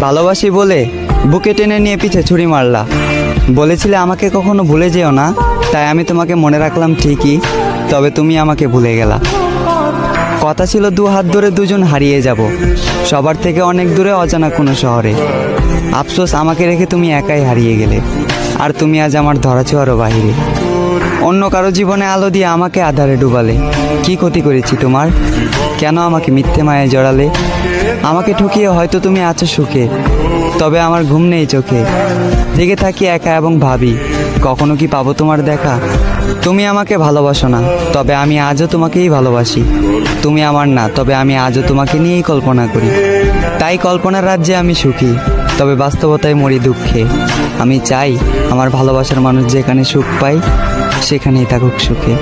ভালোবাসি বলে বুকে টেনে নিয়ে পিছে ছুরি মারলা। বলেছিলে আমাকে কখনো ভুলে যেও না, তাই আমি তোমাকে মনে রাখলাম ঠিকই, তবে তুমি আমাকে ভুলে গেলা। কথা ছিল দু হাত ধরে দুজন হারিয়ে যাব, সবার থেকে অনেক দূরে অজানা কোনো শহরে। আফসোস আমাকে রেখে তুমি একাই হারিয়ে গেলে, আর তুমি আজ আমার ধরাছোঁয়ারও বাহিরে। অন্য কারো জীবনে আলো দিয়ে আমাকে আধারে ডুবালে। কি ক্ষতি করেছি তোমার? কেন আমাকে মিথ্যে মায়ায় জড়ালে? আমাকে ঠকিয়ে হয়তো তুমি আছো সুখে, তবে আমার ঘুম নেই চোখে। জেগে থাকি একা এবং ভাবি, কখনো কি পাবো তোমার দেখা? তুমি আমাকে ভালোবাসো না, তবে আমি আজও তোমাকেই ভালোবাসি। তুমি আমার না, তবে আমি আজও তোমাকে নিয়েই কল্পনা করি। তাই কল্পনার রাজ্যে আমি সুখী, তবে বাস্তবতায় মরি দুঃখে। আমি চাই আমার ভালোবাসার মানুষ যেখানে সুখ পায় সেখানেই থাকুক সুখে।